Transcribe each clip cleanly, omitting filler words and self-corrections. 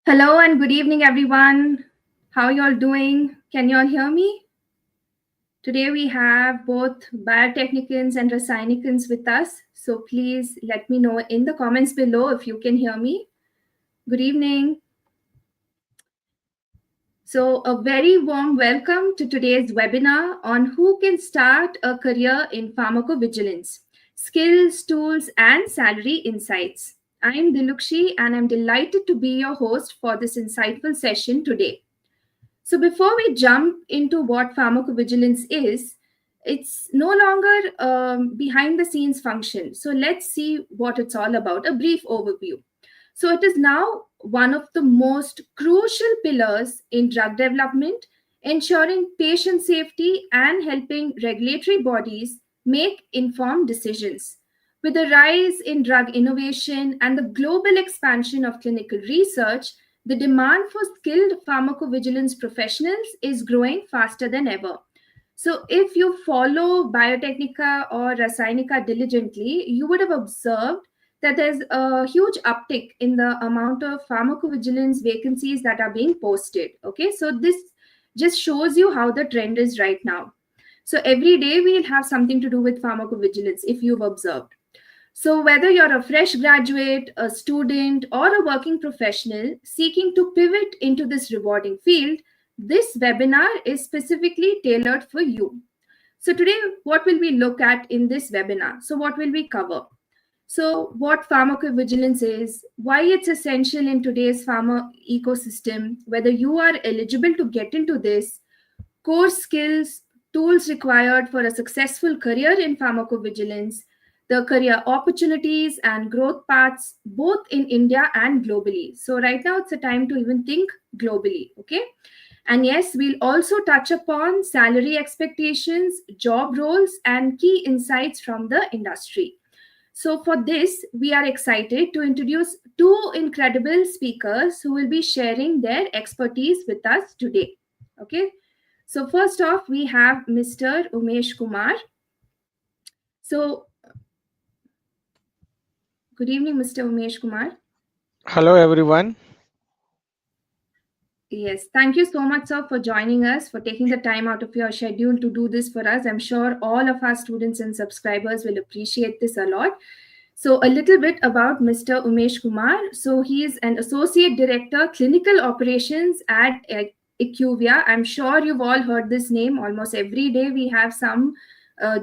Hello and good evening, everyone. How y'all doing? Can y'all hear me? Today we have both biotechnicans and rasayanicans with us. So please let me know in the comments below if you can hear me. Good evening. So a very warm welcome to today's webinar on who can start a career in pharmacovigilance, skills, tools, and salary insights. I'm Diluxi and I'm delighted to be your host for this insightful session today. So before we jump into what pharmacovigilance is, it's no longer behind the scenes function. So let's see what it's all about, a brief overview. So it is now one of the most crucial pillars in drug development, ensuring patient safety and helping regulatory bodies make informed decisions. With the rise in drug innovation and the global expansion of clinical research, the demand for skilled pharmacovigilance professionals is growing faster than ever. So, if you follow Biotechnica or Rasayanika diligently, you would have observed that there's a huge uptick in the amount of pharmacovigilance vacancies that are being posted. Okay, so this just shows you how the trend is right now. So, every day we'll have something to do with pharmacovigilance if you've observed. So, whether you're a fresh graduate, a student, or a working professional seeking to pivot into this rewarding field, this webinar is specifically tailored for you. So, today, what will we look at in this webinar? So, what will we cover? So, what pharmacovigilance is, why it's essential in today's pharma ecosystem, whether you are eligible to get into this, core skills, tools required for a successful career in pharmacovigilance, the career opportunities and growth paths both in India and globally. So, right now it's a time to even think globally, okay? And yes, we'll also touch upon salary expectations, job roles, and key insights from the industry. So, for this, we are excited to introduce two incredible speakers who will be sharing their expertise with us today. Okay, so first off, we have Mr. Umesh Kumar. So, good evening, Mr. Umesh Kumar. Hello, everyone. Yes, thank you so much, sir, for joining us, for taking the time out of your schedule to do this for us. I'm sure all of our students and subscribers will appreciate this a lot. So, a little bit about Mr. Umesh Kumar. So, he is an Associate Director, Clinical Operations at IQVIA. I'm sure you've all heard this name. Almost every day we have some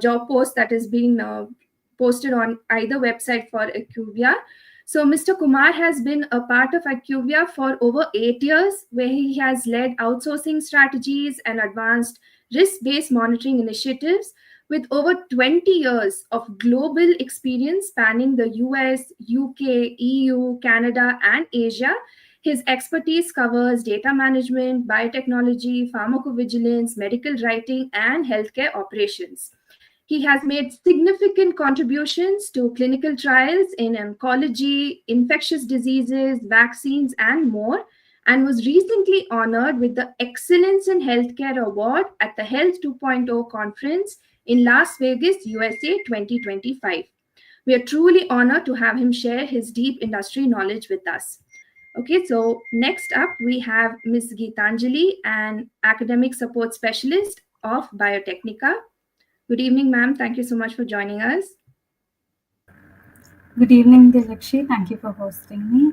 job post that is being posted on either website for IQVIA. So, Mr. Kumar has been a part of IQVIA for over 8 years, where he has led outsourcing strategies and advanced risk-based monitoring initiatives with over 20 years of global experience spanning the US, UK, EU, Canada, and Asia. His expertise covers data management, biotechnology, pharmacovigilance, medical writing, and healthcare operations. He has made significant contributions to clinical trials in oncology, infectious diseases, vaccines, and more, and was recently honored with the Excellence in Healthcare Award at the Health 2.0 conference in Las Vegas, USA 2025. We are truly honored to have him share his deep industry knowledge with us. Okay, so next up we have Ms. Geethanjali, an academic support specialist of Biotechnica. Good evening, ma'am. Thank you so much for joining us. Good evening, Diluxi. Thank you for hosting me.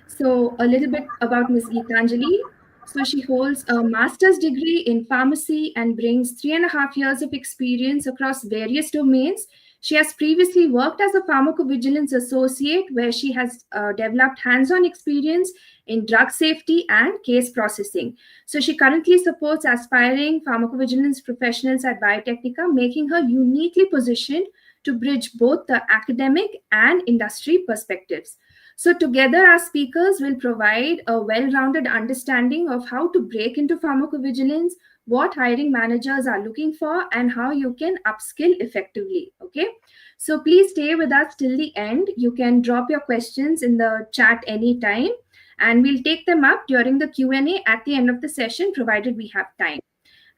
So, a little bit about Ms. Geethanjali. So, she holds a master's degree in pharmacy and brings 3.5 years of experience across various domains. She has previously worked as a pharmacovigilance associate, where she has developed hands on experience in drug safety and case processing. So, she currently supports aspiring pharmacovigilance professionals at Biotechnica, making her uniquely positioned to bridge both the academic and industry perspectives. So, together, our speakers will provide a well rounded understanding of how to break into pharmacovigilance, what hiring managers are looking for, and how you can upskill effectively. Okay. So, please stay with us till the end. You can drop your questions in the chat anytime, and we'll take them up during the Q&A at the end of the session, provided we have time.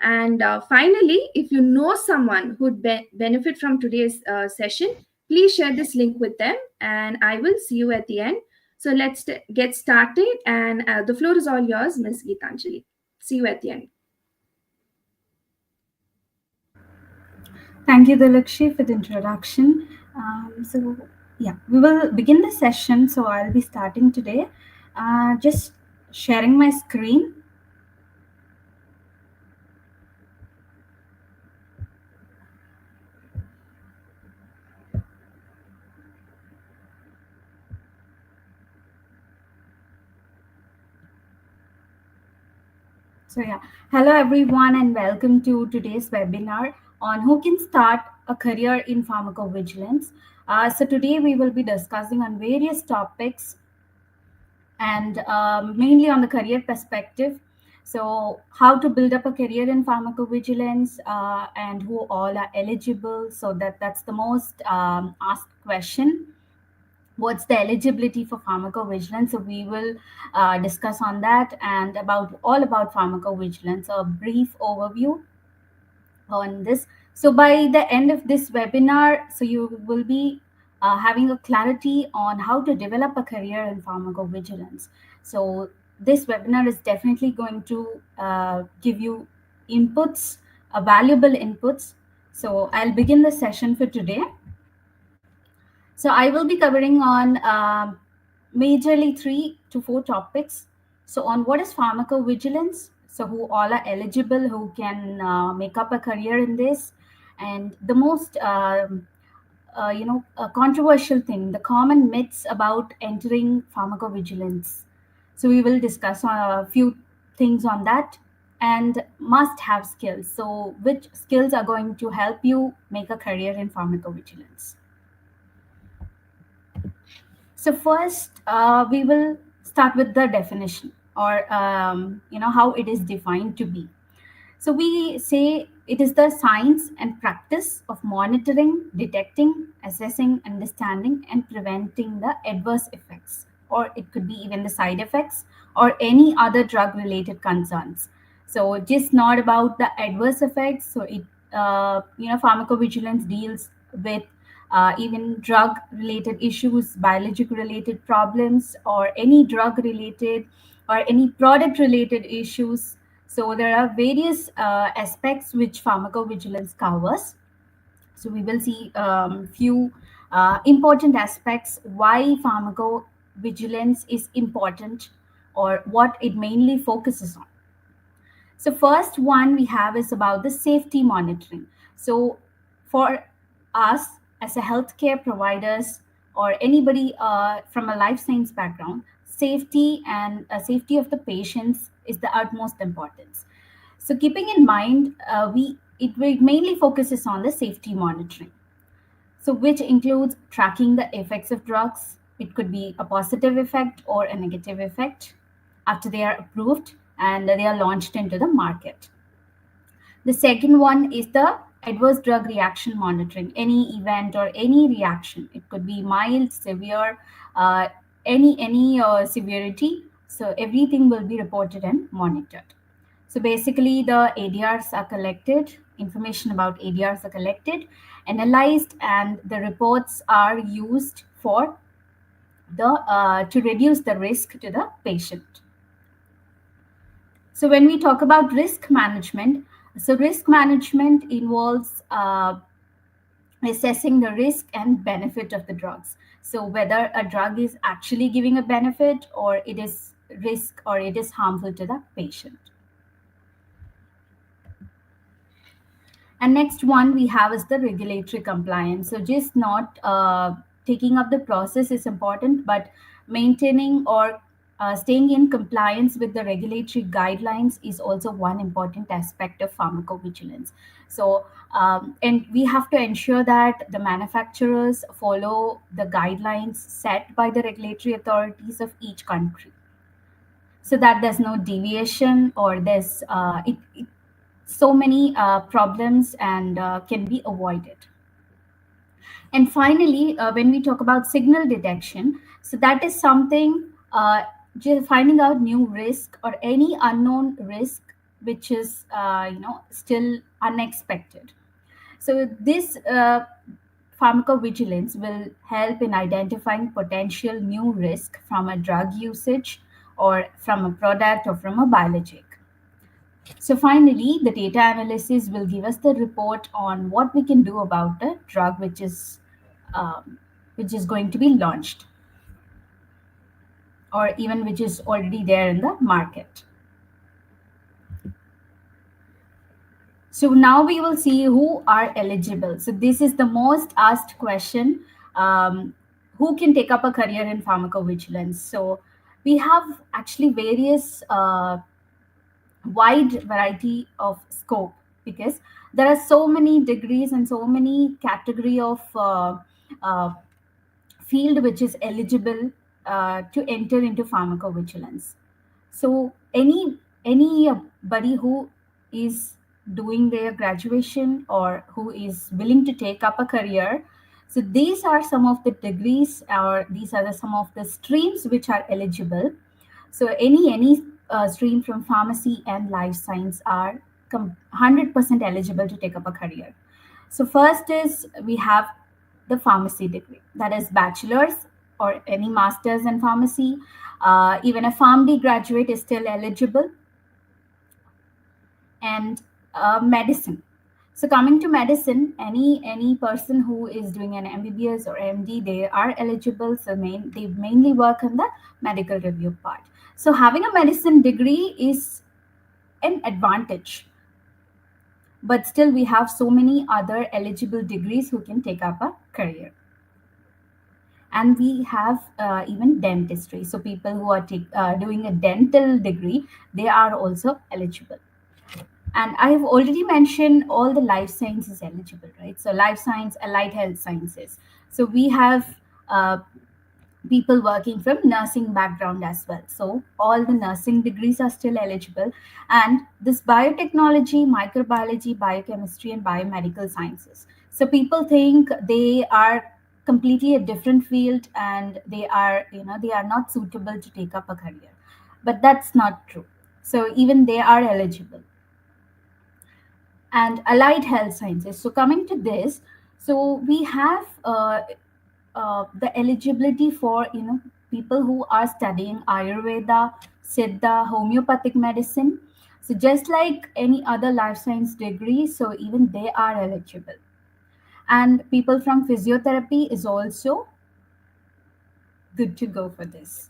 And finally, if you know someone who'd benefit from today's session, please share this link with them, and I will see you at the end. So let's get started, and the floor is all yours, Ms. Geethanjali. See you at the end. Thank you, Diluxi, for the introduction. We will begin the session. So, I'll be starting today. Just sharing my screen. Hello everyone, and welcome to today's webinar on who can start a career in pharmacovigilance. Today we will be discussing on various topics and mainly on the career perspective. So, how to build up a career in pharmacovigilance and who all are eligible. So that's the most asked question. What's the eligibility for pharmacovigilance? So we will discuss on that and about all about pharmacovigilance. A brief overview on this. So by the end of this webinar, so you will be having a clarity on how to develop a career in pharmacovigilance. So this webinar is definitely going to give you inputs, valuable inputs. So I'll begin the session for today. So I will be covering on majorly 3 to 4 topics. So on what is pharmacovigilance, so who all are eligible, who can make up a career in this, and the most a controversial thing, the common myths about entering pharmacovigilance. So we will discuss a few things on that and must have skills. So which skills are going to help you make a career in pharmacovigilance? So first, we will start with the definition or how it is defined to be. So we say it is the science and practice of monitoring, detecting, assessing, understanding, and preventing the adverse effects, or it could be even the side effects or any other drug-related concerns. So just not about the adverse effects. So it pharmacovigilance deals with even drug-related issues, biologic-related problems, or any drug-related or any product-related issues. So there are various aspects which pharmacovigilance covers. So we will see few important aspects why pharmacovigilance is important or what it mainly focuses on. So first one we have is about the safety monitoring. So for us as a healthcare providers or anybody from a life science background, safety and safety of the patients is the utmost importance. So keeping in mind, it mainly focuses on the safety monitoring. So which includes tracking the effects of drugs. It could be a positive effect or a negative effect after they are approved and they are launched into the market. The second one is the adverse drug reaction monitoring. Any event or any reaction, it could be mild, severe, uh, any severity. So everything will be reported and monitored. So basically, the ADRs are collected. Information about ADRs are collected, analyzed, and the reports are used for the to reduce the risk to the patient. So when we talk about risk management, so risk management involves assessing the risk and benefit of the drugs. So whether a drug is actually giving a benefit, or it is risk, or it is harmful to the patient. And next one we have is the regulatory compliance. So just not taking up the process is important, but maintaining or staying in compliance with the regulatory guidelines is also one important aspect of pharmacovigilance. So, and we have to ensure that the manufacturers follow the guidelines set by the regulatory authorities of each country, so that there's no deviation, or there's so many problems and can be avoided. And finally, when we talk about signal detection, so that is something, just finding out new risk or any unknown risk which is still unexpected. So this pharmacovigilance will help in identifying potential new risk from a drug usage, or from a product, or from a biologic. So finally, the data analysis will give us the report on what we can do about a drug um, which is going to be launched, or even which is already there in the market. So now we will see who are eligible. So this is the most asked question. Who can take up a career in pharmacovigilance? So we have actually various wide variety of scope, because there are so many degrees and so many category of uh, field which is eligible to enter into pharmacovigilance. So anybody who is doing their graduation, or who is willing to take up a career, so these are some of the degrees, or these are some of the streams which are eligible. So any stream from pharmacy and life science are 100% eligible to take up a career. So first is we have the pharmacy degree, that is bachelor's or any master's in pharmacy. Even a PharmD graduate is still eligible. And medicine. So coming to medicine, any person who is doing an MBBS or MD, they are eligible. So they mainly work on the medical review part. So having a medicine degree is an advantage, but still we have so many other eligible degrees who can take up a career. And we have even dentistry. So people who are doing a dental degree, they are also eligible. And I have already mentioned all the life sciences eligible, right? So life science, allied health sciences. So we have people working from nursing background as well. So all the nursing degrees are still eligible. And this biotechnology, microbiology, biochemistry, and biomedical sciences. So people think they are completely a different field, and they are not suitable to take up a career. But that's not true. So even they are eligible. And allied health sciences. So coming to this, so we have the eligibility for people who are studying Ayurveda, Siddha, homeopathic medicine. So just like any other life science degree, so even they are eligible. And people from physiotherapy is also good to go for this.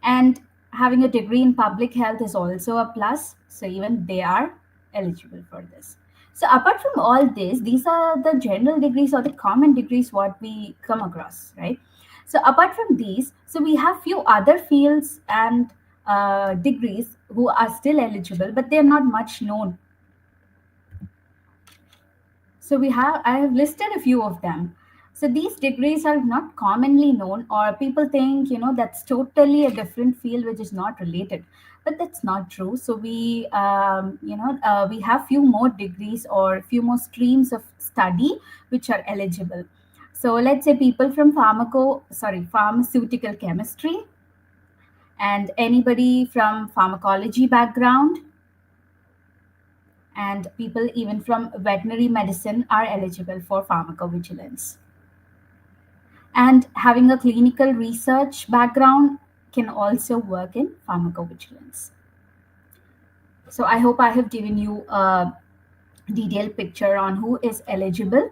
And having a degree in public health is also a plus. So even they are eligible for this. So apart from all this, these are the general degrees or the common degrees what we come across, right? So apart from these, so we have few other fields and degrees who are still eligible, but they're not much known. So I have listed a few of them. So these degrees are not commonly known, or people think, that's totally a different field which is not related. But that's not true. So we have few more degrees or few more streams of study which are eligible. So let's say people from pharmaceutical chemistry, and anybody from pharmacology background, and people even from veterinary medicine are eligible for pharmacovigilance. And having a clinical research background can also work in pharmacovigilance. So I hope I have given you a detailed picture on who is eligible.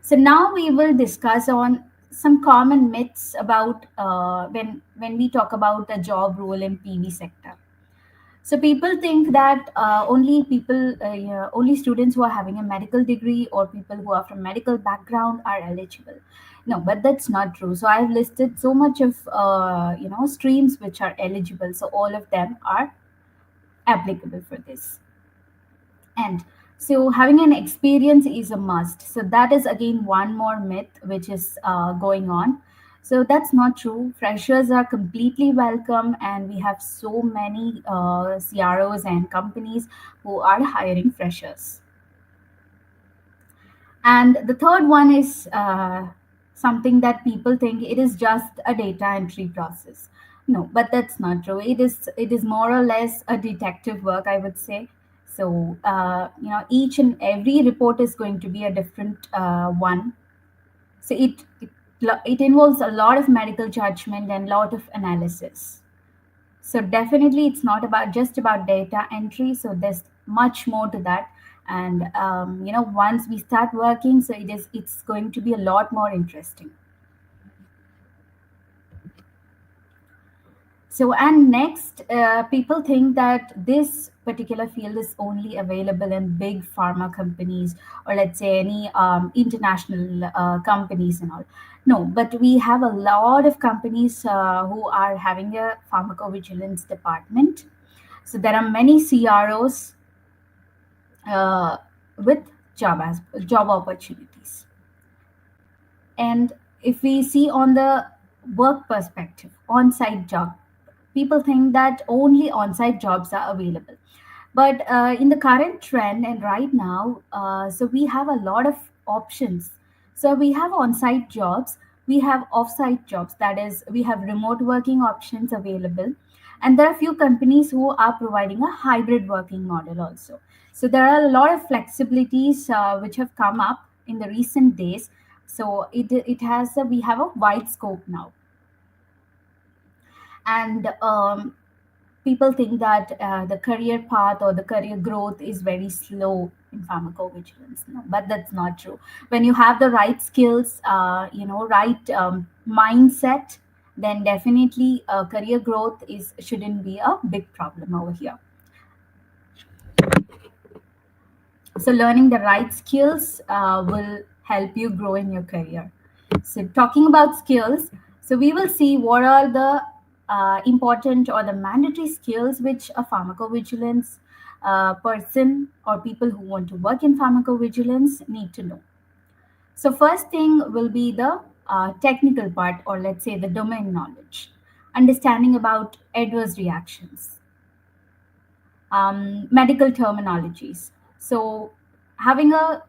So now we will discuss on some common myths about when we talk about the job role in PV sector. So people think that only students who are having a medical degree or people who are from medical background are eligible. No, but that's not true. So I've listed so much of streams which are eligible. So all of them are applicable for this. And so having an experience is a must. So that is again one more myth which is going on. So that's not true. Freshers are completely welcome, and we have so many CROs and companies who are hiring freshers. And the third one is something that people think it is just a data entry process. No, but that's not true. It is more or less a detective work, I would say. So each and every report is going to be a different one. So it involves a lot of medical judgment and lot of analysis. So definitely it's not about just about data entry. So there's much more to that. And once we start working, so it's going to be a lot more interesting. So, and next, people think that this particular field is only available in big pharma companies, or let's say any international companies and all. No, but we have a lot of companies who are having a pharmacovigilance department. So there are many CROs uh, with job opportunities. And if we see on the work perspective, on-site job, people think that only on-site jobs are available. But in the current trend and right now, so we have a lot of options. So we have on-site jobs, we have off-site jobs. That is, we have remote working options available, and there are few companies who are providing a hybrid working model also. So there are a lot of flexibilities which have come up in the recent days. So we have a wide scope now. And people think that the career path or the career growth is very slow in pharmacovigilance. No, but that's not true. When you have the right skills, right mindset, then definitely career growth is shouldn't be a big problem over here. So learning the right skills will help you grow in your career. So talking about skills, so we will see what are the important or the mandatory skills which a pharmacovigilance person or people who want to work in pharmacovigilance need to know. So first thing will be the technical part, or let's say the domain knowledge, understanding about adverse reactions, medical terminologies. So having a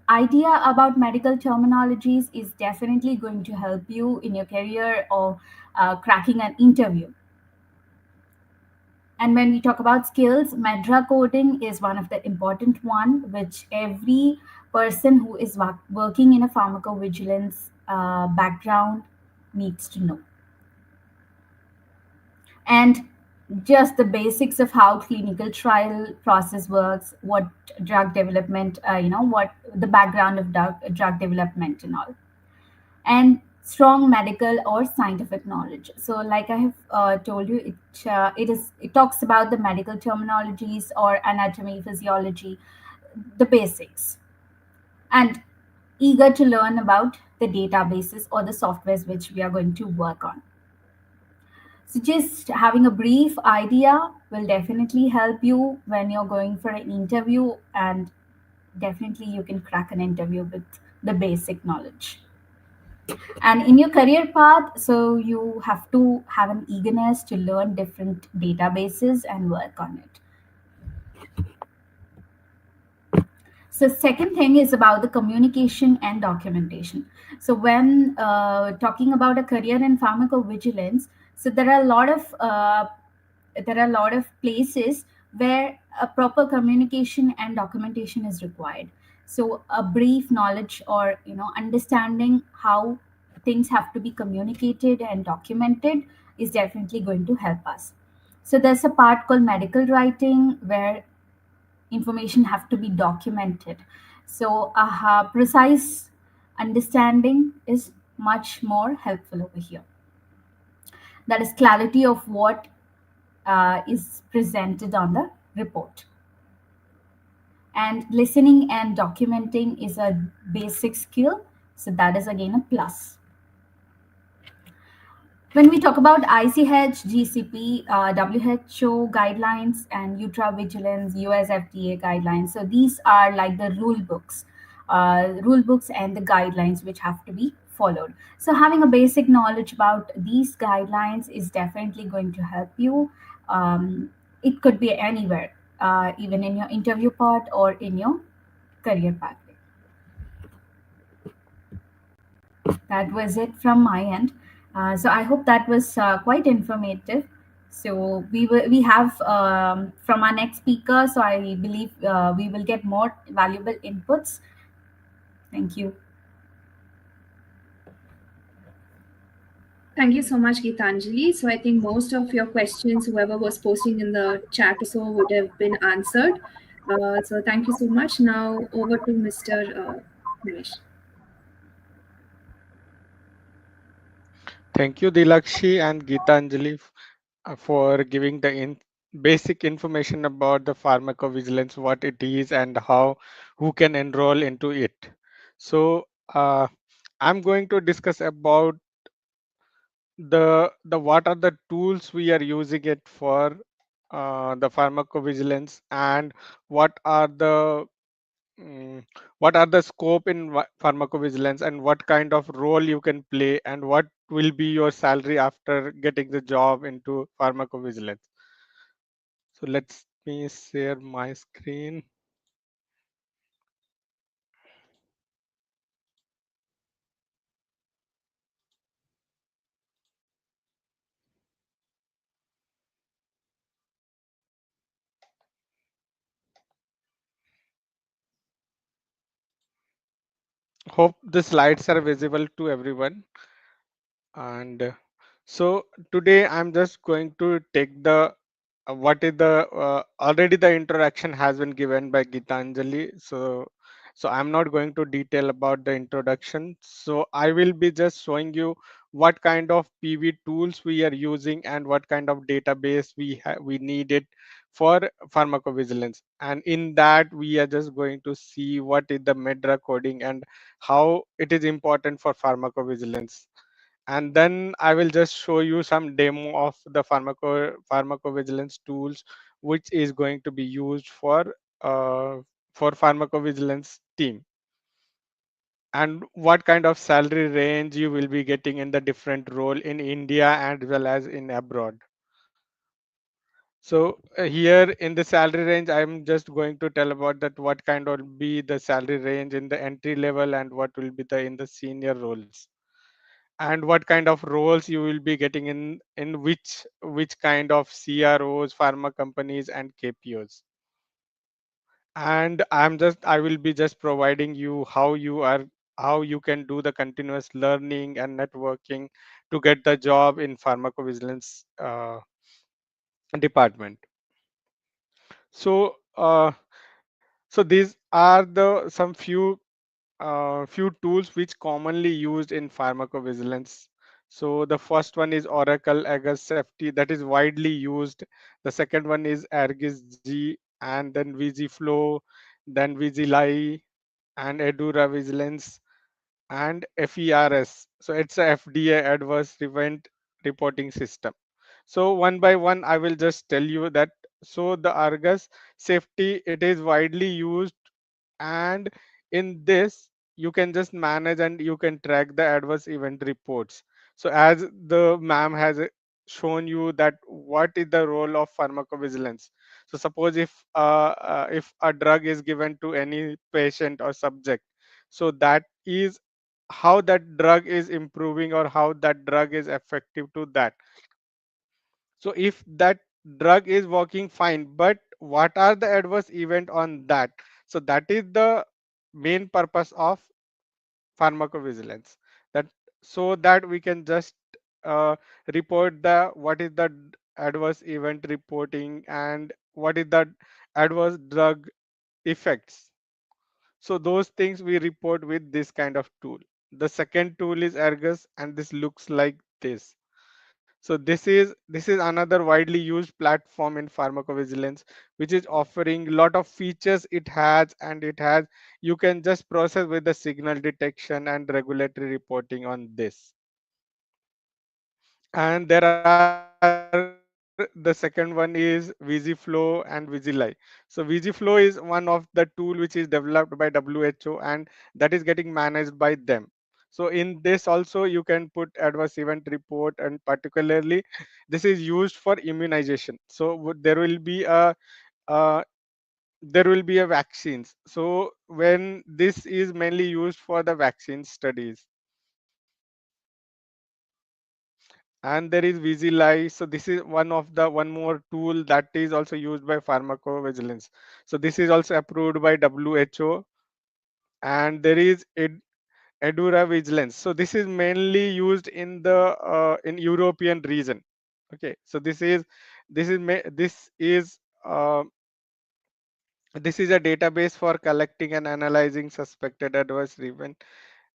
idea about medical terminologies is definitely going to help you in your career or cracking an interview. And when we talk about skills, medra coding is one of the important one, which every person who is working in a pharmacovigilance background needs to know. And just the basics of how clinical trial process works, what drug development, what the background of drug development and all, and strong medical or scientific knowledge. So like I have told you, it talks about the medical terminologies or anatomy, physiology, the basics, and eager to learn about the databases or the softwares which we are going to work on. So just having a brief idea will definitely help you when you're going for an interview, and definitely you can crack an interview with the basic knowledge. And in your career path, so you have to have an eagerness to learn different databases and work on it. So second thing is about the communication and documentation. So when talking about a career in pharmacovigilance, so there are a lot of places where a proper communication and documentation is required. So a brief knowledge or understanding how things have to be communicated and documented is definitely going to help us. So there's a part called medical writing where information have to be documented. So a precise understanding is much more helpful over here. That is clarity of what is presented on the report. And listening and documenting is a basic skill, so that is again a plus. When we talk about ICH, GCP, WHO guidelines, and Ultra Vigilance, US FDA guidelines, so these are like the rule books and the guidelines which have to be followed. So having a basic knowledge about these guidelines is definitely going to help you. It could be anywhere, even in your interview part or in your career pathway. That was it from my end. So I hope that was quite informative. So we have from our next speaker. So I believe we will get more valuable inputs. Thank you. Thank you so much, Geethanjali. So I think most of your questions, whoever was posting in the chat or so, would have been answered. So thank you so much. Now over to Mr. Naresh. Thank you, Diluxi and Geethanjali, for giving the basic information about the pharmacovigilance, what it is, and how who can enroll into it. So, I'm going to discuss about the what are the tools we are using it for the pharmacovigilance, and what are the what are the scope in pharmacovigilance, and what kind of role you can play, and what will be your salary after getting the job into pharmacovigilance. So let me share my screen. Hope the slides are visible to everyone. And so today I'm just going to take the what is the already the introduction has been given by Geethanjali. So I'm not going to detail about the introduction. So I will be just showing you what kind of PV tools we are using and what kind of database we needed for pharmacovigilance. And in that we are just going to see what is the MEDRA coding and how it is important for pharmacovigilance. And then I will just show you some demo of the pharmacovigilance tools which is going to be used uh, for pharmacovigilance team, and what kind of salary range you will be getting in the different role in India as well as in abroad. So here in the salary range, I'm just going to tell about that what kind will be the salary range in the entry level and what will be the in the senior roles, and what kind of roles you will be getting in which kind of CROs, pharma companies, and KPOs. And I will be just providing you how you can do the continuous learning and networking to get the job in pharmacovigilance department. So so these are the some few tools which commonly used in pharmacovigilance. So the first one is Oracle Aegis Safety, that is widely used. The second one is Argis G, and then VisiFlow, then VisiLi, and Edura Vigilance, and FERS. So it's a FDA Adverse Event Reporting System. So one by one, I will just tell you that. So the Argus Safety, it is widely used, and in this you can just manage and you can track the adverse event reports. So as the ma'am has shown you that what is the role of pharmacovigilance. So suppose if a drug is given to any patient or subject, so that is how that drug is improving or how that drug is effective to that. So if that drug is working fine, but what are the adverse event on that? So that is the main purpose of pharmacovigilance. That so that we can just uh, report the what is the adverse event reporting and what is the adverse drug effects. So those things we report with this kind of tool. The second tool is Argus, and this looks like this. So this is another widely used platform in pharmacovigilance, which is offering a lot of features it has, and it has, you can just process with the signal detection and regulatory reporting on this. And there are the second one is VisiFlow and VisiLi. So VisiFlow is one of the tool which is developed by WHO, and that is getting managed by them. So in this also you can put adverse event report, and particularly this is used for immunization. So there will be a uh, vaccines. So when this is mainly used for the vaccine studies. And there is VisiLi. So this is one of the one more tool that is also used by pharmacovigilance. So this is also approved by WHO. And there is Edura Vigilance. So this is mainly used in the in European region. Okay, so this is uh, this is a database for collecting and analyzing suspected adverse event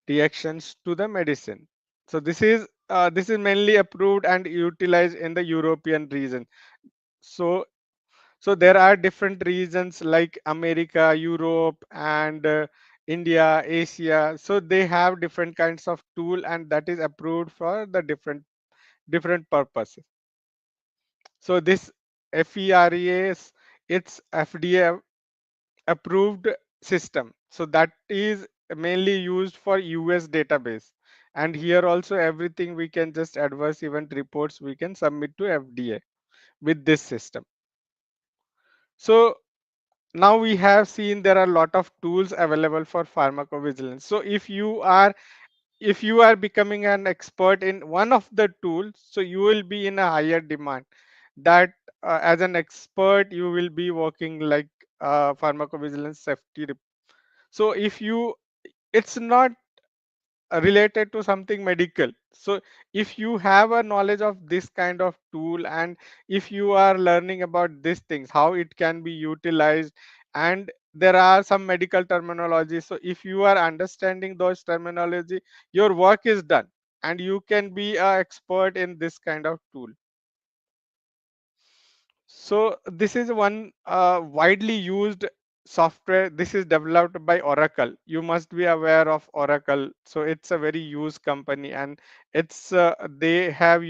reactions to the medicine. So this is mainly approved and utilized in the European region. So there are different regions like America, Europe, and India, Asia. So they have different kinds of tool, and that is approved for the different purposes. So this FERAS, it's FDA approved system. So that is mainly used for US database. And here also everything we can just adverse event reports we can submit to FDA with this system. So now we have seen there are a lot of tools available for pharmacovigilance. So if you are becoming an expert in one of the tools, so you will be in a higher demand. That as an expert you will be working like pharmacovigilance safety. So if you, it's not related to something medical. So if you have a knowledge of this kind of tool, and if you are learning about these things how it can be utilized, and there are some medical terminology, so if you are understanding those terminology, your work is done, and you can be a expert in this kind of tool. So this is one widely used software. This is developed by Oracle. You must be aware of Oracle. So it's a very used company, and it's they have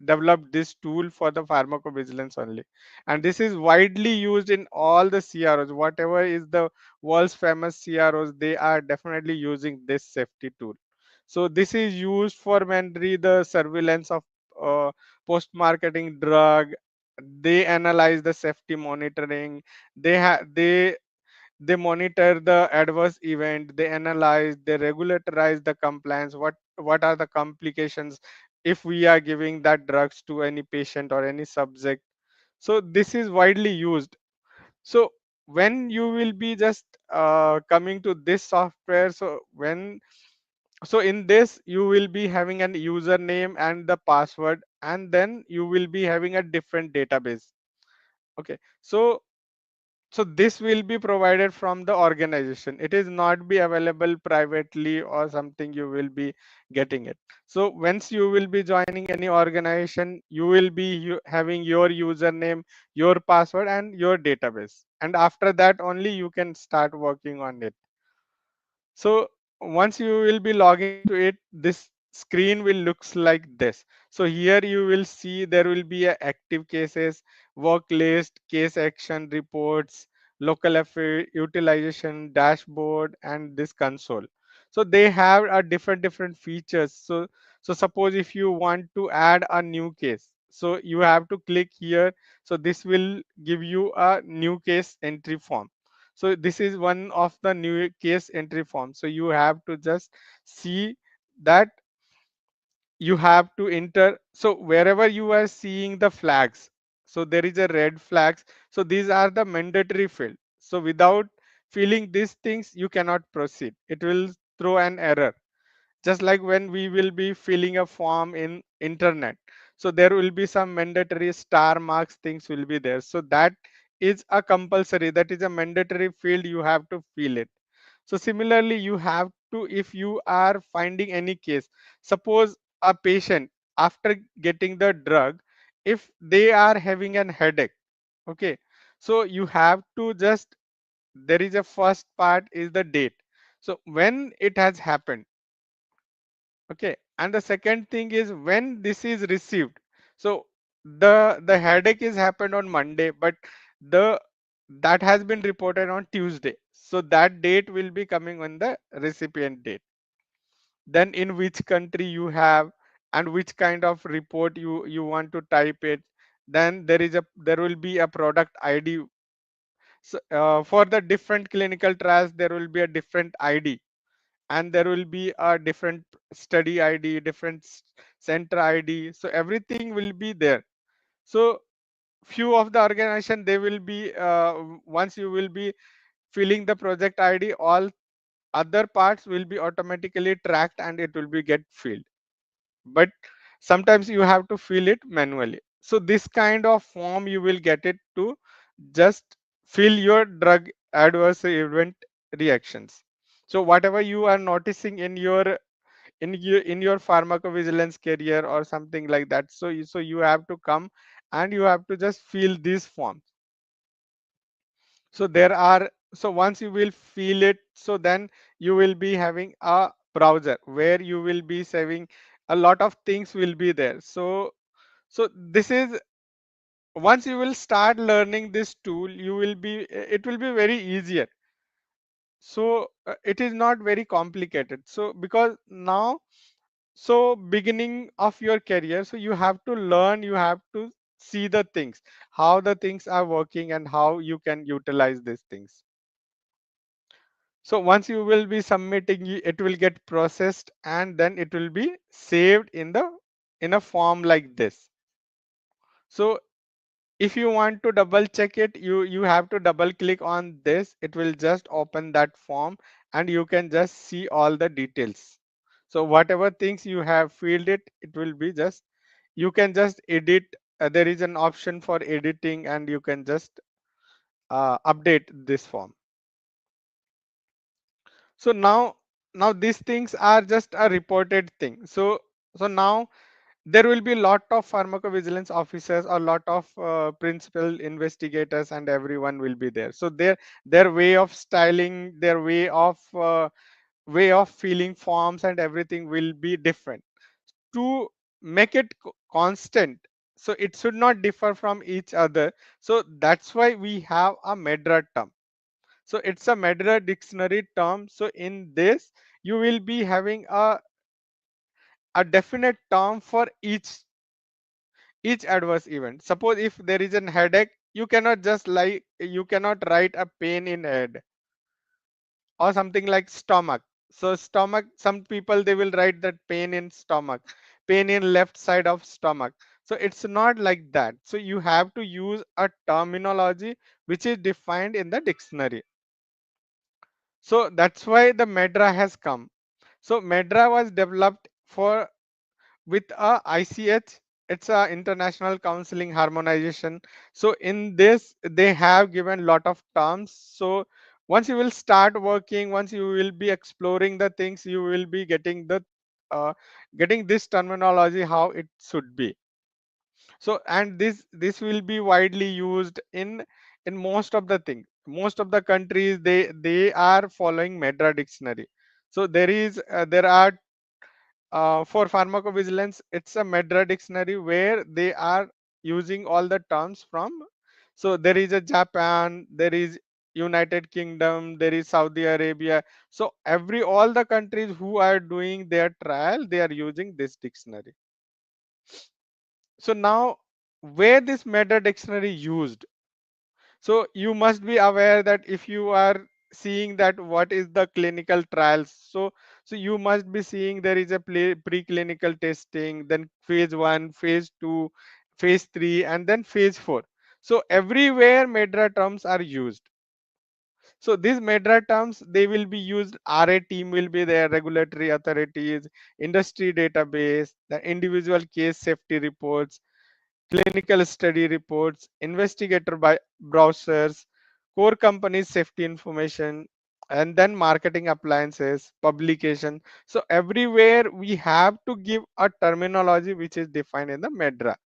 developed this tool for the pharmacovigilance only. And this is widely used in all the CROs. Whatever is the world's famous CROs, they are definitely using this safety tool. So this is used for mainly the surveillance of post-marketing drug. They analyze the safety monitoring. They monitor the adverse event. They analyze, they regularize the compliance. What are the complications if we are giving that drugs to any patient or any subject. So this is widely used. So when you will be just coming to this software, so in this you will be having an username and the password, and then you will be having a different database. Okay, so this will be provided from the organization. It is not be available privately or something you will be getting it. So once you will be joining any organization, you will be having your username, your password, and your database, and after that only you can start working on it. So once you will be logging to it, this screen will looks like this. So here you will see there will be a active cases, work list, case action reports, local affair utilization dashboard, and this console. So they have a different features. So suppose if you want to add a new case, so you have to click here. So this will give you a new case entry form. So this is one of the new case entry form. So you have to just see that you have to enter. So wherever you are seeing the flags, so there is a red flags. So these are the mandatory field. So without filling these things you cannot proceed. It will throw an error, just like when we will be filling a form in internet. So there will be some mandatory star marks things will be there. So that is a compulsory, that is a mandatory field, you have to fill it. So similarly, you have to, if you are finding any case, suppose a patient after getting the drug, if they are having an headache, okay, so you have to just, there is a first part is the date, so when it has happened, okay, and the second thing is when this is received. So the headache is happened on Monday, but the that has been reported on Tuesday, so that date will be coming on the recipient date. Then in which country you have, and which kind of report you want to type it. Then there will be a product ID. So, for the different clinical trials there will be a different ID, and there will be a different study ID, different center ID, so everything will be there. So few of the organization, they will be, once you will be filling the project ID, all other parts will be automatically tracked and it will be get filled. But sometimes you have to fill it manually. So this kind of form you will get it to just fill your drug adverse event reactions. So whatever you are noticing in your pharmacovigilance career or something like that, so you have to come and you have to just fill these forms. So there are, so once you will fill it, so then you will be having a browser where you will be saving a lot of things will be there. So this is, once you will start learning this tool, you will be, it will be very easier. So it is not very complicated, so because now, so beginning of your career, so you have to learn, you have to see the things, how the things are working and how you can utilize these things. So once you will be submitting, it will get processed and then it will be saved in a form like this. So if you want to double check it, you have to double click on this, it will just open that form and you can just see all the details. So whatever things you have filled it, it will be just, you can just edit. There is an option for editing and you can just update this form. So now these things are just a reported thing. So now there will be a lot of pharmacovigilance officers or lot of principal investigators and everyone will be there. So their way of styling, their way of filling forms and everything will be different to make it constant. So it should not differ from each other. So that's why we have a medra term. So it's a medra dictionary term. So in this you will be having a definite term for each adverse event. Suppose if there is an headache, you cannot just like, you cannot write a pain in head, or something like stomach. So stomach, some people they will write that pain in stomach, pain in left side of stomach. So it's not like that. So you have to use a terminology which is defined in the dictionary. So that's why the medra has come. So medra was developed for with a ICH. It's a international counseling harmonization. So in this they have given lot of terms. So once you will start working, once you will be exploring the things, you will be getting the uh, getting this terminology how it should be. So and this will be widely used in most of the things, most of the countries, they are following medra dictionary. So there are for pharmacovigilance, it's a medra dictionary where they are using all the terms from. So there is a Japan, there is United Kingdom, there is Saudi Arabia. So all the countries who are doing their trial, they are using this dictionary. So now where this meta dictionary used, so you must be aware that if you are seeing that what is the clinical trials, so you must be seeing there is a preclinical testing, then phase 1, phase 2, phase 3, and then phase 4. So everywhere medra terms are used. So these medra terms, they will be used, RA team will be there, regulatory authorities, industry database, the individual case safety reports, clinical study reports, investigator by browsers, core company safety information. and then marketing appliances, publication. So everywhere we have to give a terminology which is defined in the medra.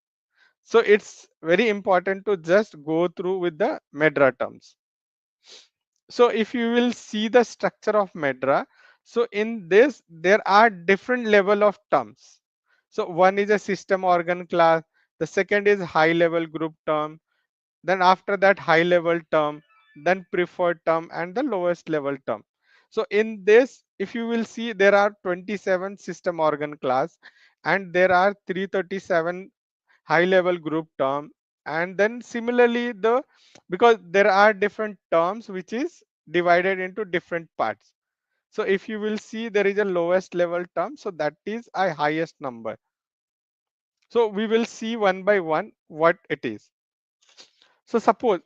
So it's very important to just go through with the medra terms. So if you will see the structure of medra, so in this there are different level of terms. So one is a system organ class, the second is high level group term, then after that high level term, then preferred term, and the lowest level term. So in this, if you will see, there are 27 system organ class, and there are 337 high level group term. And then similarly, the because there are different terms which is divided into different parts. So if you will see, there is a lowest level term, so that is a highest number. So we will see one by one what it is. So suppose,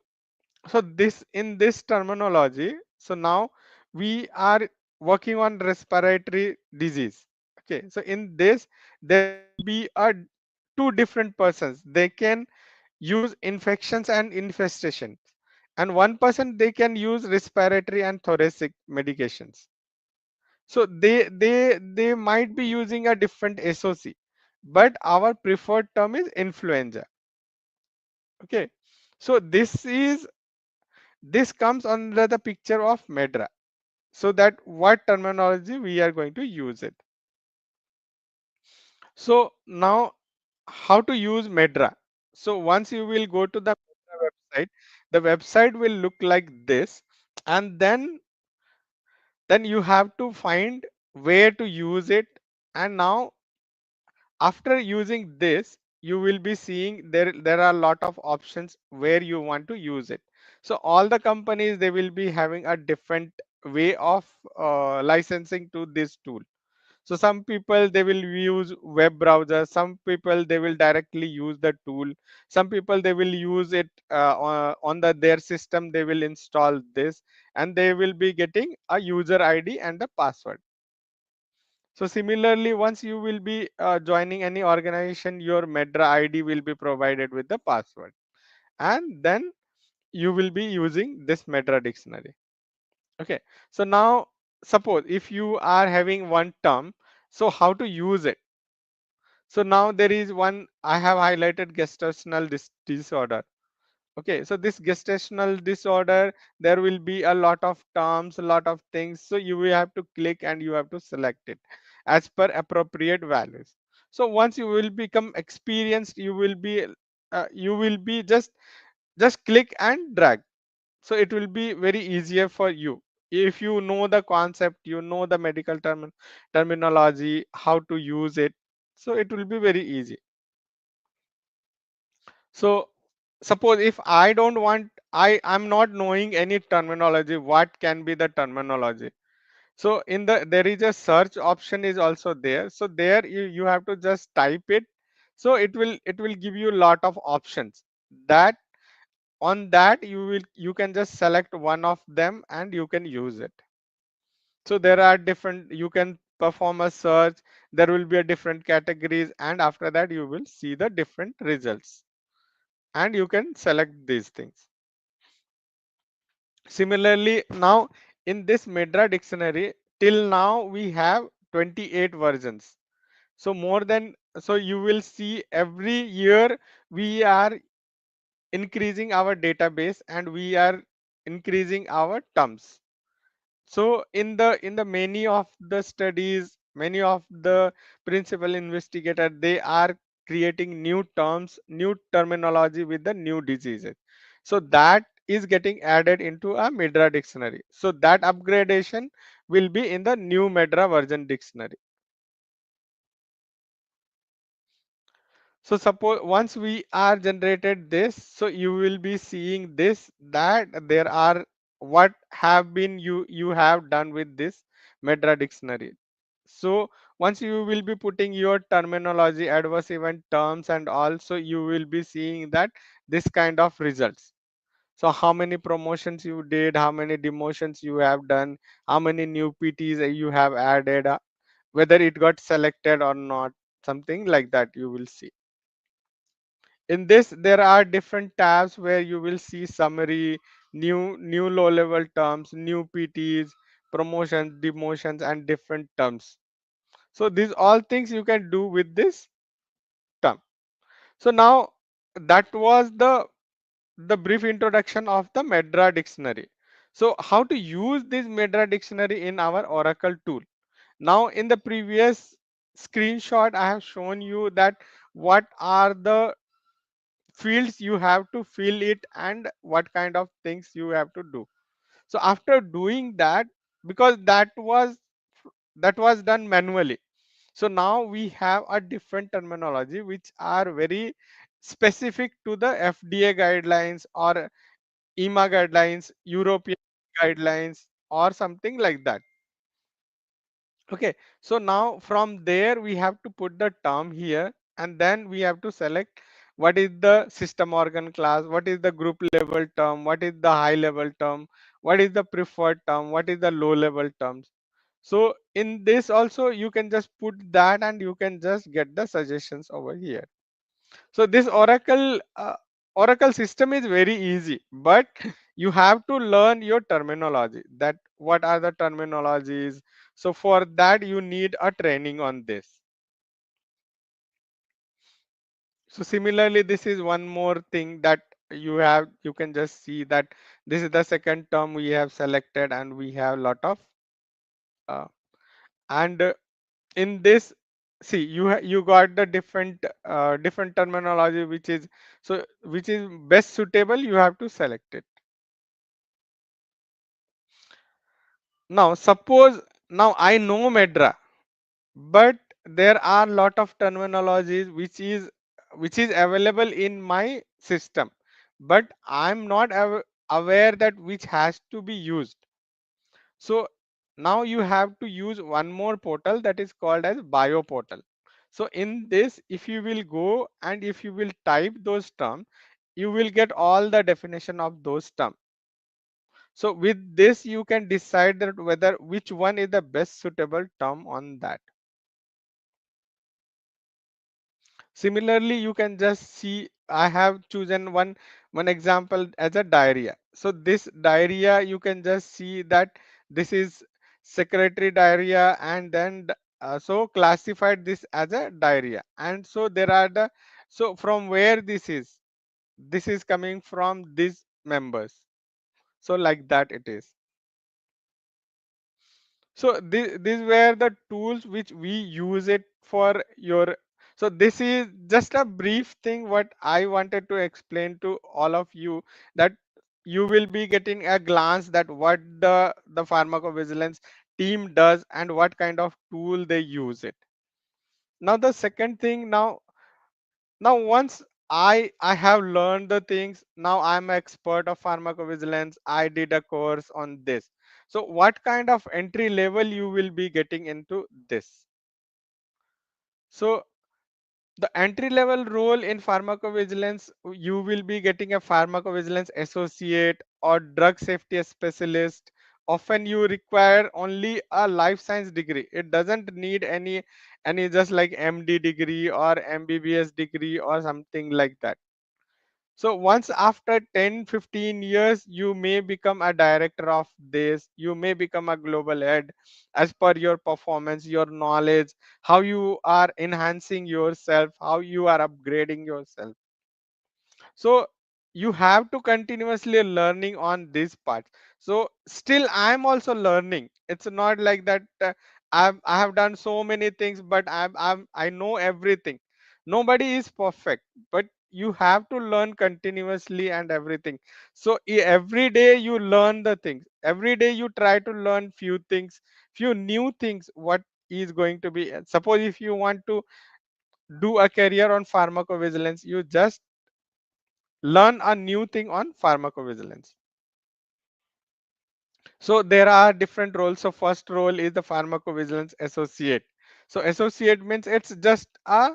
so this in this terminology, so now we are working on respiratory disease. Okay, so in this there will be a two different persons, they can use infections and infestation, and one person they can use respiratory and thoracic medications. So they might be using a different soc, but our preferred term is influenza. Okay, so this comes under the picture of medra, so that what terminology we are going to use it. So now, how to use medra? So once you will go to the medra website, the website will look like this, and then you have to find where to use it. And now after using this, you will be seeing there are a lot of options where you want to use it. So all the companies, they will be having a different way of licensing to this tool. So some people they will use web browser, some people they will directly use the tool, some people they will use it on their system, they will install this, and they will be getting a user id and a password. So similarly, once you will be joining any organization, your medra id will be provided with the password, and then you will be using this medra dictionary. Okay, so now suppose if you are having one term, so how to use it? So now there is one, I have highlighted gestational disorder. Okay, so this gestational disorder, there will be a lot of terms, a lot of things. So you will have to click and you have to select it as per appropriate values. So once you will become experienced, you will be just click and drag. So it will be very easier for you if you know the concept, you know the medical terminology, how to use it. So it will be very easy. So suppose if I don't want, I'm not knowing any terminology, what can be the terminology? So in the there is a search option is also there. So there you have to just type it. So it will give you a lot of options. That on that you can just select one of them and you can use it. So there are different, you can perform a search, there will be a different categories, and after that you will see the different results, and you can select these things. Similarly, now in this medra dictionary, till now we have 28 versions. So more than, so you will see every year we are increasing our database and we are increasing our terms. So in the many of the studies, many of the principal investigator, they are creating new terms, new terminology with the new diseases. So that is getting added into a medra dictionary, so that upgradation will be in the new medra version dictionary. So suppose once we are generated this, so you will be seeing this, that there are what have been you have done with this medra dictionary. So once you will be putting your terminology, adverse event terms, and also you will be seeing that this kind of results. So how many promotions you did, how many demotions you have done, how many new pts you have added, whether it got selected or not, something like that you will see. In this there are different tabs where you will see summary, new low level terms, new pts, promotions, demotions, and different terms. So these all things you can do with this term. So now that was the brief introduction of the Medra dictionary. So how to use this Medra dictionary in our Oracle tool. Now in the previous screenshot I have shown you that what are the fields you have to fill it and what kind of things you have to do. So after doing that, because that was done manually, so now we have a different terminology which are very specific to the FDA guidelines or EMA guidelines, European guidelines, or something like that. Okay, so now from there we have to put the term here, and then we have to select what is the system organ class, what is the group level term, what is the high level term, what is the preferred term, what is the low level terms. So in this also you can just put that and you can just get the suggestions over here. So this Oracle system is very easy, but you have to learn your terminology, that what are the terminologies. So for that you need a training on this. So similarly, this is one more thing that you can just see that this is the second term we have selected, and we have lot of uh, and in this, see, you got the different terminology which is, so which is best suitable, you have to select it. Now suppose, now I know Medra, but there are lot of terminologies which is available in my system, but I'm not aware that which has to be used. So now you have to use one more portal that is called as bio portal. So in this, if you will go and if you will type those terms, you will get all the definition of those terms. So with this, you can decide that whether which one is the best suitable term on that. Similarly, you can just see I have chosen one example as a diarrhea. So this diarrhea, you can just see that this is secretory diarrhea, and then so classified this as a diarrhea. And so there are the, so from where this is coming from these members. So like that it is. So these were the tools which we use it for your. So this is just a brief thing what I wanted to explain to all of you, that you will be getting a glance that what the pharmacovigilance team does and what kind of tool they use it. Now the second thing, now once I have learned the things, now I'm an expert of pharmacovigilance, I did a course on this. So what kind of entry level you will be getting into this? So the entry level role in pharmacovigilance, you will be getting a pharmacovigilance associate or drug safety specialist. Often you require only a life science degree, it doesn't need any just like MD degree or MBBS degree or something like that. So once after 10-15 years, you may become a director of this, you may become a global head as per your performance, your knowledge, how you are enhancing yourself, how you are upgrading yourself. So you have to continuously learning on this part. So still I'm also learning, it's not like that I have done so many things but I know everything. Nobody is perfect, but you have to learn continuously and everything. So every day you learn the things, every day you try to learn few things, few new things, what is going to be. Suppose if you want to do a career on pharmacovigilance, you just learn a new thing on pharmacovigilance. So there are different roles. So first role is the pharmacovigilance associate. So associate means it's just a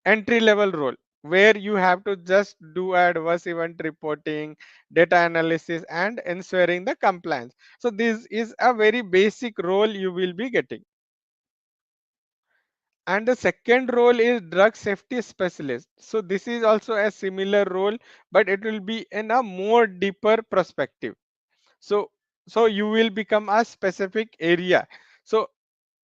entry level role where you have to just do adverse event reporting, data analysis, and ensuring the compliance. So this is a very basic role you will be getting. And the second role is drug safety specialist. So this is also a similar role, but it will be in a more deeper perspective. So so you will become a specific area. So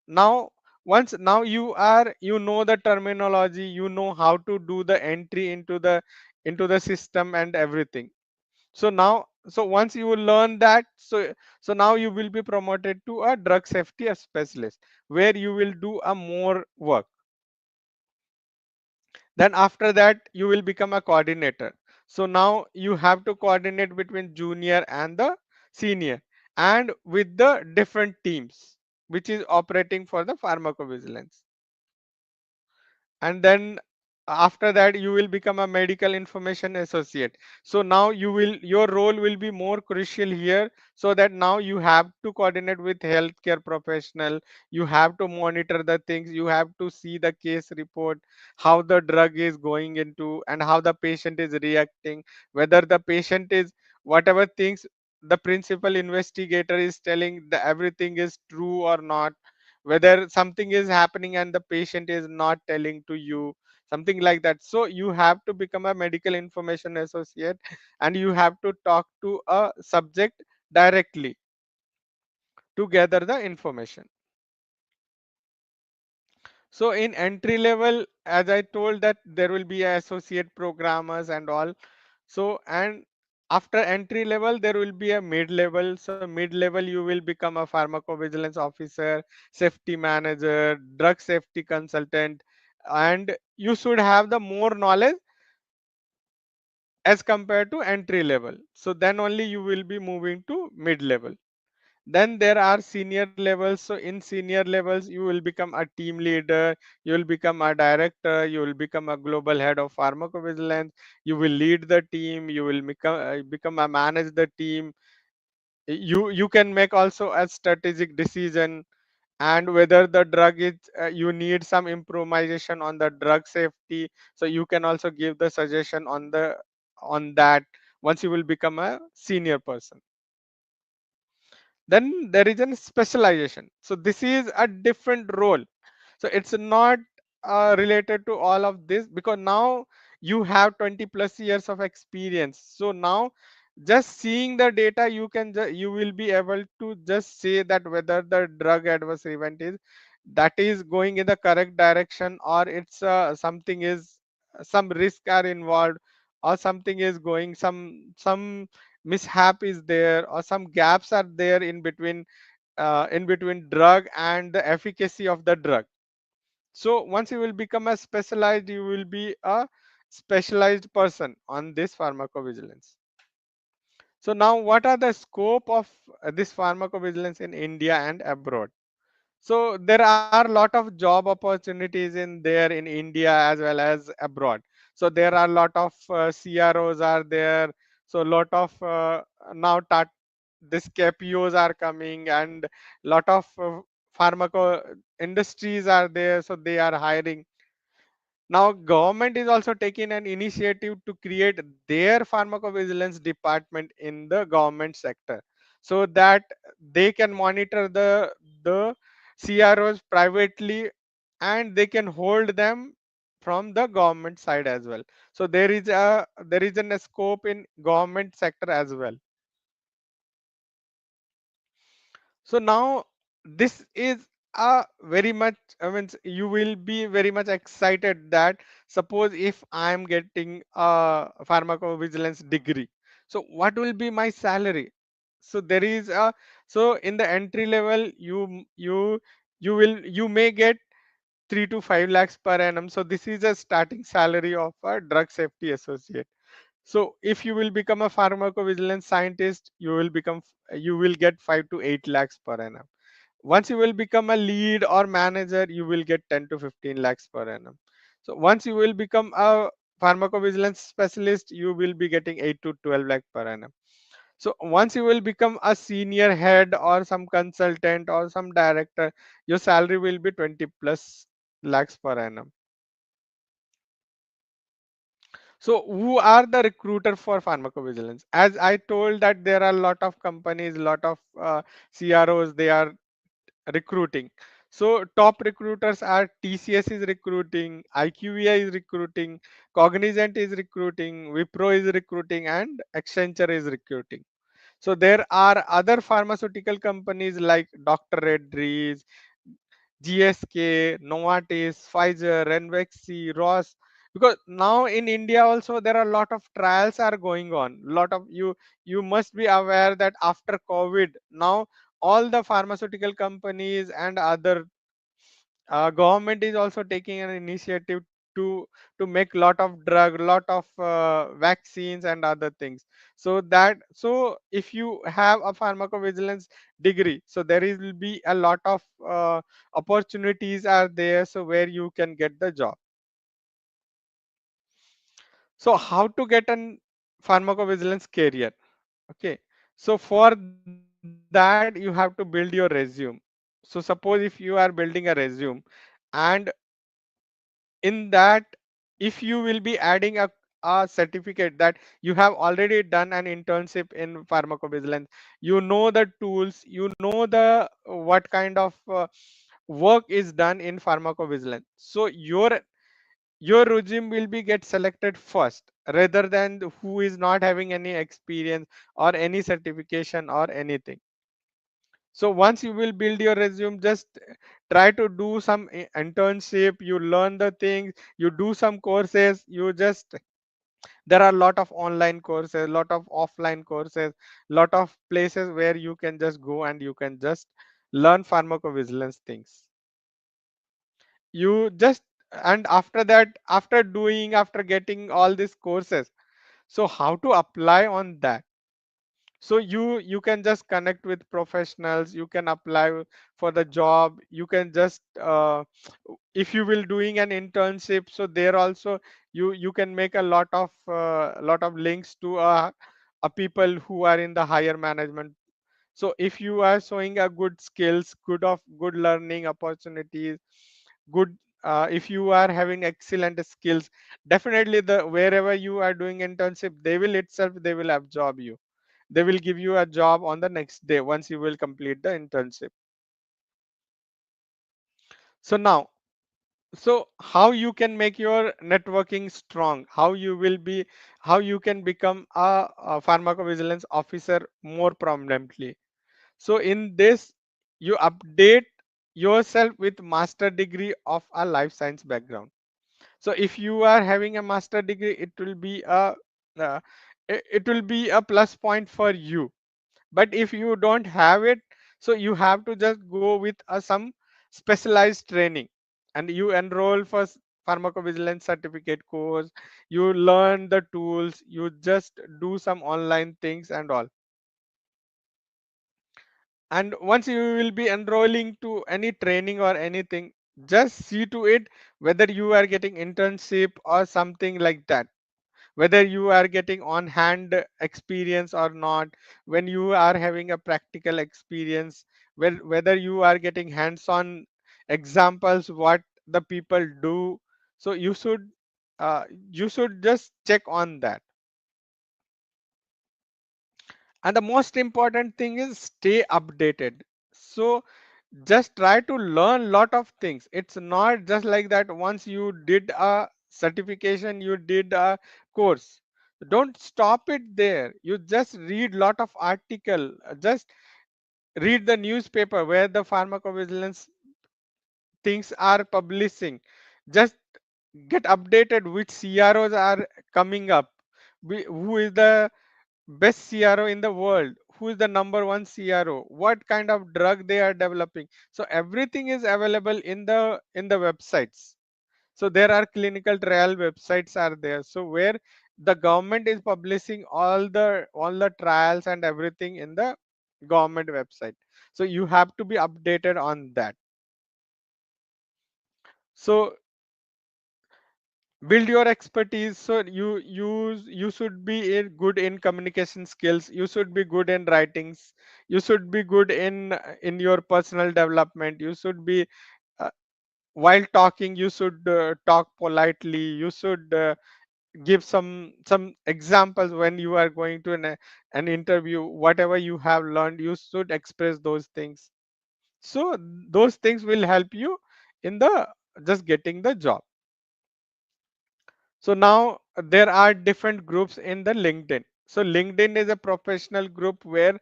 now, once now you are, you know the terminology, you know how to do the entry into the system and everything. So now, so once you will learn that, so now you will be promoted to a drug safety specialist, where you will do a more work. Then after that you will become a coordinator. So now you have to coordinate between junior and the senior, and with the different teams which is operating for the pharmacovigilance. And then after that you will become a medical information associate. So now you will, your role will be more crucial here, so that now you have to coordinate with healthcare professional, you have to monitor the things, you have to see the case report, how the drug is going into and how the patient is reacting, whether the patient is, whatever things the principal investigator is telling, the everything is true or not, whether something is happening and the patient is not telling to you, something like that. So you have to become a medical information associate, and you have to talk to a subject directly to gather the information. So in entry level, as I told, that there will be associate programmers and all. So, and after entry level there will be a mid level. So mid level you will become a pharmacovigilance officer, safety manager, drug safety consultant, and you should have the more knowledge as compared to entry level. So then only you will be moving to mid level. Then there are senior levels. So in senior levels you will become a team leader, you will become a director, you will become a global head of pharmacovigilance, you will lead the team, you will become a manage the team. You can make also a strategic decision, and whether the drug is, you need some improvisation on the drug safety, so you can also give the suggestion on the, on that, once you will become a senior person. Then there is a specialization. So this is a different role. So it's not related to all of this, because now you have 20 plus years of experience. So now just seeing the data, you can you will be able to just say that whether the drug adverse event is, that is going in the correct direction, or it's something is, some risk are involved, or something is going, some mishap is there, or some gaps are there in between drug and the efficacy of the drug. So once you will become a specialized, you will be a specialized person on this pharmacovigilance. So now what are the scope of this pharmacovigilance in India and abroad? So there are a lot of job opportunities in there in India as well as abroad. So there are a lot of CROs are there. So a lot of now this KPOs are coming, and lot of pharmaco industries are there. So they are hiring. Now government is also taking an initiative to create their pharmacovigilance department in the government sector, so that they can monitor the CROs privately, and they can hold them from the government side as well. So there is a scope in government sector as well. So now this is a very much, I mean, you will be very much excited that suppose if I am getting a pharmacovigilance degree, so what will be my salary? So there is a, so in the entry level you will, you may get 3 to 5 lakhs per annum. So this is a starting salary of a drug safety associate. So if you will become a pharmacovigilance scientist, you will get 5 to 8 lakhs per annum. Once you will become a lead or manager, you will get 10 to 15 lakhs per annum. So once you will become a pharmacovigilance specialist, you will be getting 8 to 12 lakh per annum. So once you will become a senior head or some consultant or some director, your salary will be 20 plus lakhs per annum. So who are the recruiter for pharmacovigilance? As I told that there are a lot of companies, lot of CROs, they are recruiting. So top recruiters are TCS is recruiting, IQVIA is recruiting, Cognizant is recruiting, Wipro is recruiting, and Accenture is recruiting. So there are other pharmaceutical companies like Dr. Reddy's, GSK, Novartis, Pfizer, Renvexi, Ross. Because now in India also there are a lot of trials are going on. Lot of you must be aware that after COVID now all the pharmaceutical companies and other government is also taking an initiative to to make lot of drug, lot of vaccines and other things. So if you have a pharmacovigilance degree, so there is will be a lot of opportunities are there, so where you can get the job. So how to get an pharmacovigilance career? Okay, so for that you have to build your resume. So suppose if you are building a resume, and in that, if you will be adding a certificate that you have already done an internship in pharmacovigilance, you know the tools, you know the what kind of work is done in pharmacovigilance, so your resume will be get selected first rather than who is not having any experience or any certification or anything. So once you will build your resume, just try to do some internship, you learn the things, you do some courses, you just there are a lot of online courses, lot of offline courses, lot of places where you can just go and you can just learn pharmacovigilance things. You just and after that, after doing, after getting all these courses, so how to apply on that? So you can just connect with professionals, you can apply for the job, you can just if you will doing an internship, so there also you can make a lot of links to a people who are in the higher management. So if you are showing a good skills, good learning opportunities, good if you are having excellent skills, definitely the wherever you are doing internship, they will itself they will absorb you, they will give you a job on the next day once you will complete the internship. So now, so how you can make your networking strong, how you will be, how you can become a pharmacovigilance officer more prominently. So in this, you update yourself with master degree of a life science background. So if you are having a master degree, it will be uh, it will be a plus point for you. But if you don't have it, so you have to just go with some specialized training, and you enroll for pharmacovigilance certificate course, you learn the tools, you just do some online things and all. And once you will be enrolling to any training or anything, just see to it whether you are getting internship or something like that, whether you are getting on hand experience or not, when you are having a practical experience, whether you are getting hands on examples what the people do. So uh, you should just check on that. And the most important thing is stay updated. So just try to learn lot of things. It's not just like that once you did a certification, you did a course, don't stop it there. You just read lot of article, just read the newspaper where the pharmacovigilance things are publishing, just get updated which CROs are coming up, who is the best CRO in the world, who is the number one CRO, what kind of drug they are developing. So everything is available in the websites. So there are clinical trial websites are there, so where the government is publishing all the trials and everything in the government website. So you have to be updated on that. So build your expertise. So you should be good in communication skills, you should be good in writings, you should be good in your personal development, you should be uh, while talking you should talk politely, you should give some examples when you are going to an interview, whatever you have learned you should express those things. So those things will help you in the just getting the job. So now there are different groups in the LinkedIn. So LinkedIn is a professional group where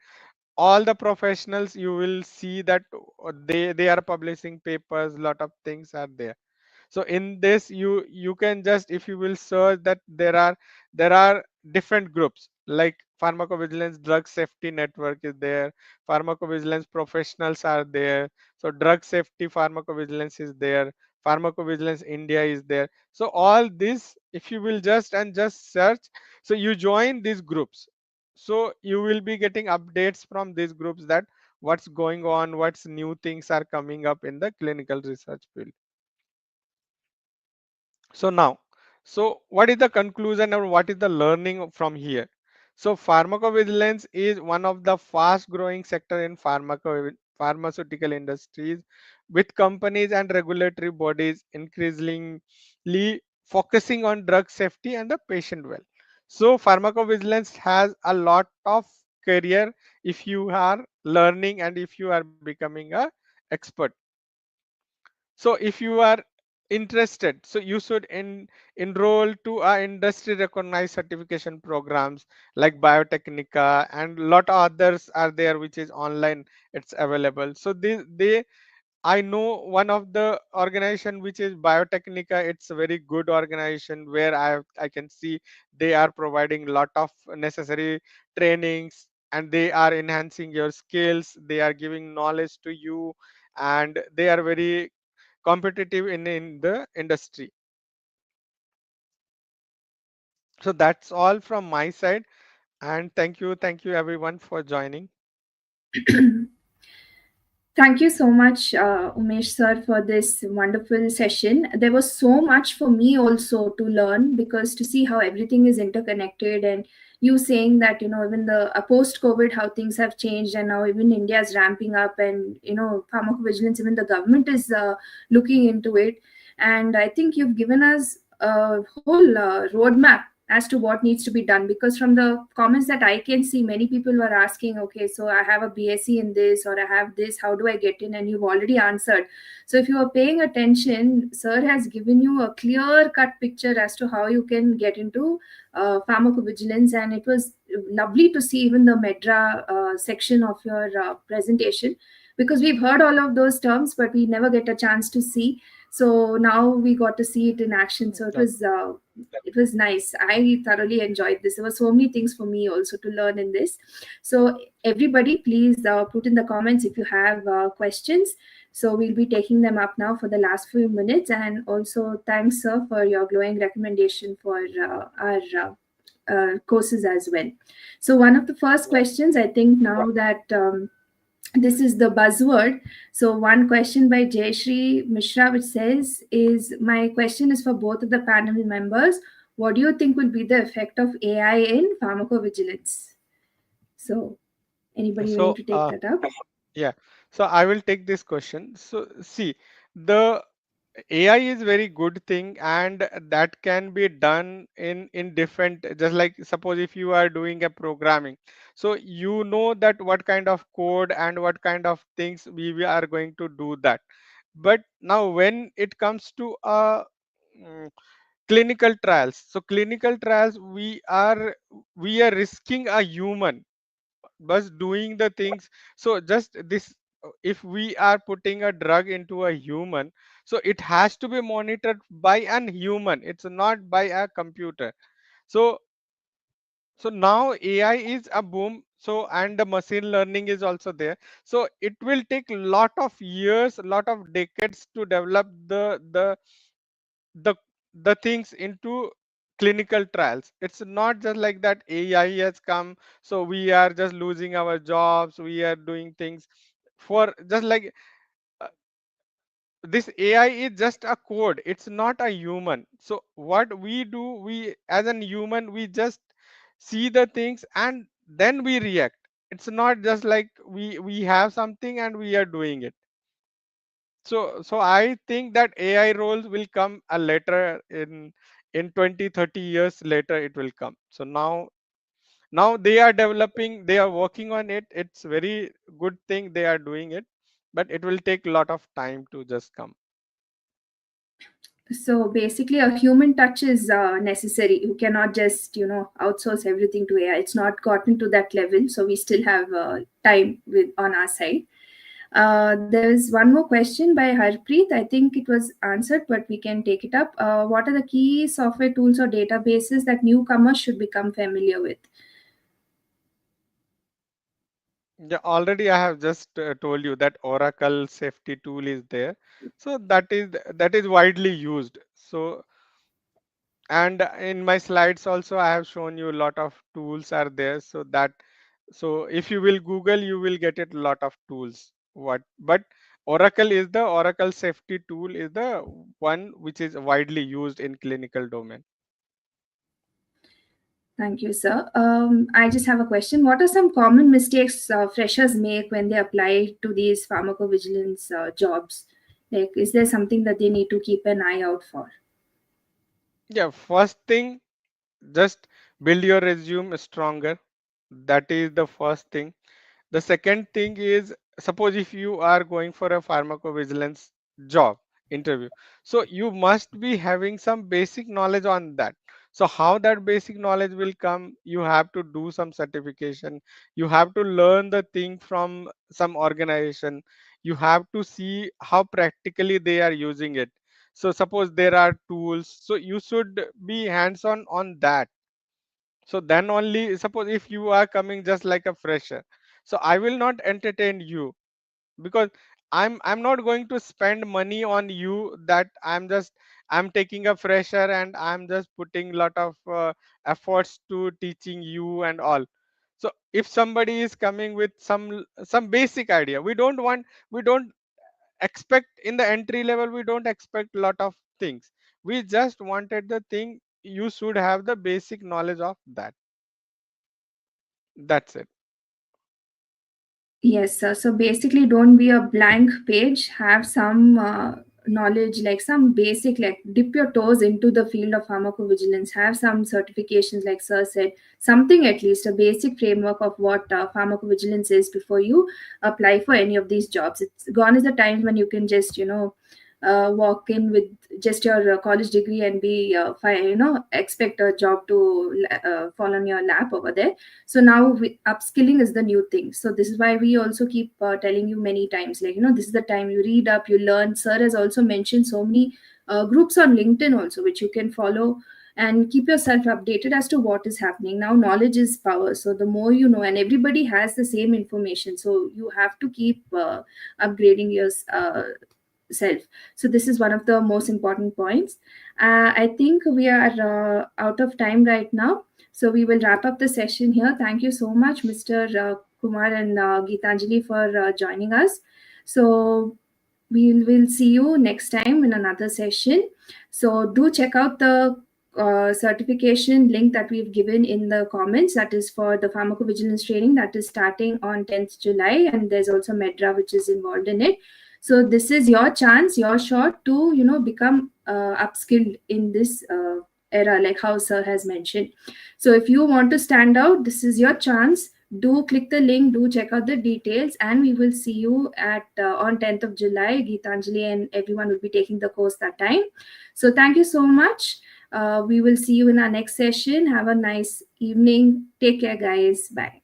all the professionals, you will see that they are publishing papers, lot of things are there. So in this, you can just, if you will search, that there are different groups like pharmacovigilance drug safety network is there, pharmacovigilance professionals are there, so drug safety pharmacovigilance is there, pharmacovigilance India is there. So all this, if you will just search, so you join these groups, so you will be getting updates from these groups that what's going on, what's new things are coming up in the clinical research field. So now, so what is the conclusion or what is the learning from here? So pharmacovigilance is one of the fast growing sector in pharmaceutical industries, with companies and regulatory bodies increasingly focusing on drug safety and the patient well. So pharmacovigilance has a lot of career if you are learning and if you are becoming a expert. So if you are interested, so you should enroll to a industry recognized certification programs like Biotechnica, and lot of others are there which is online, it's available. So they I know one of the organization which is Biotechnica. It's a very good organization where I can see they are providing lot of necessary trainings, and they are enhancing your skills. They are giving knowledge to you, and they are very competitive in the industry. So that's all from my side, and thank you everyone for joining. Thank you so much, Umesh sir, for this wonderful session. There was so much for me also to learn, because to see how everything is interconnected, and you saying that, even the post COVID, how things have changed, and now even India is ramping up, and, pharmacovigilance, even the government is looking into it. And I think you've given us a whole roadmap as to what needs to be done, because from the comments that I can see, many people were asking, okay, so I have a BSc in this, or I have this, how do I get in? And you've already answered. So if you are paying attention, sir has given you a clear cut picture as to how you can get into pharmacovigilance. And it was lovely to see even the medra section of your presentation, because we've heard all of those terms but we never get a chance to see. So now we got to see it in action. So it was nice. I thoroughly enjoyed this. There were so many things for me also to learn in this. So everybody, please put in the comments if you have questions. So we'll be taking them up now for the last few minutes. And also thanks, sir, for your glowing recommendation for our courses as well. So one of the first questions, I think now that this is the buzzword. So one question by Jayashree Mishra, which says, "Is my question is for both of the panel members. What do you think will be the effect of AI in pharmacovigilance?" So anybody willing So to take that up? yeah, so I will take this question. So see, the AI is very good thing, and that can be done in different, just like suppose if you are doing a programming, so you know that what kind of code and what kind of things we are going to do that. But now when it comes to mm, clinical trials, so clinical trials, we are risking a human but doing the things. So just this, if we are putting a drug into a human, so it has to be monitored by an human, it's not by a computer. So now AI is a boom, so and the machine learning is also there. So it will take lot of years, lot of decades to develop the the things into clinical trials. It's not just like that AI has come, so we are just losing our jobs, we are doing things for just like uh, this AI is just a code, it's not a human. So what we do, we as an human, we just see the things and then we react. It's not just like we have something and we are doing it. So I think that AI roles will come a later in 20-30 years later it will come. So now they are developing, they are working on it. It's very good thing they are doing it, but it will take a lot of time to just come. So basically, a human touch is necessary. You cannot just, outsource everything to AI. It's not gotten to that level. So we still have time with on our side. There's one more question by Harpreet. I think it was answered, but we can take it up. What are the key software tools or databases that newcomers should become familiar with? Yeah, already I have just told you that Oracle safety tool is there. So that is widely used. So, and in my slides also I have shown you a lot of tools are there. So if you will Google, you will get it lot of tools. But Oracle safety tool is the one which is widely used in clinical domain. Thank you, sir. I just have a question. What are some common mistakes freshers make when they apply to these pharmacovigilance jobs? Like, is there something that they need to keep an eye out for? Yeah, first thing, just build your resume stronger. That is the first thing. The second thing is, suppose if you are going for a pharmacovigilance job interview, so you must be having some basic knowledge on that. So how that basic knowledge will come, you have to do some certification, you have to learn the thing from some organization, you have to see how practically they are using it. So suppose there are tools, so you should be hands on that. So then only, suppose if you are coming just like a fresher, so I will not entertain you, because I'm not going to spend money on you, that I'm taking a fresher and I'm just putting lot of efforts to teaching you and all. So if somebody is coming with some basic idea, we don't expect in the entry level, we don't expect lot of things. We just wanted the thing, you should have the basic knowledge of that. That's it. Yes, sir. So basically, don't be a blank page. Have some knowledge, like some basic, like dip your toes into the field of pharmacovigilance. Have some certifications, like sir said, something at least, a basic framework of what pharmacovigilance is before you apply for any of these jobs. It's gone is the times when you can just, walk in with just your college degree and be, expect a job to fall on your lap over there. So now upskilling is the new thing. So this is why we also keep telling you many times, like, this is the time you read up, you learn. Sir has also mentioned so many groups on LinkedIn also, which you can follow and keep yourself updated as to what is happening. Now knowledge is power, so the more you know, and everybody has the same information, so you have to keep upgrading yourself. So this is one of the most important points. I think we are out of time right now, so we will wrap up the session here. Thank you so much, Mr. Kumar and Geethanjali, for joining us. So we will see you next time in another session. So do check out the certification link that we've given in the comments. That is for the pharmacovigilance training that is starting on 10th July, and there's also Medra which is involved in it. So this is your chance, your shot to become upskilled in this era, like how sir has mentioned. So if you want to stand out, this is your chance. Do click the link, do check out the details, and we will see you at on 10th of July. Geethanjali and everyone will be taking the course that time. So thank you so much. We will see you in our next session. Have a nice evening. Take care, guys. Bye.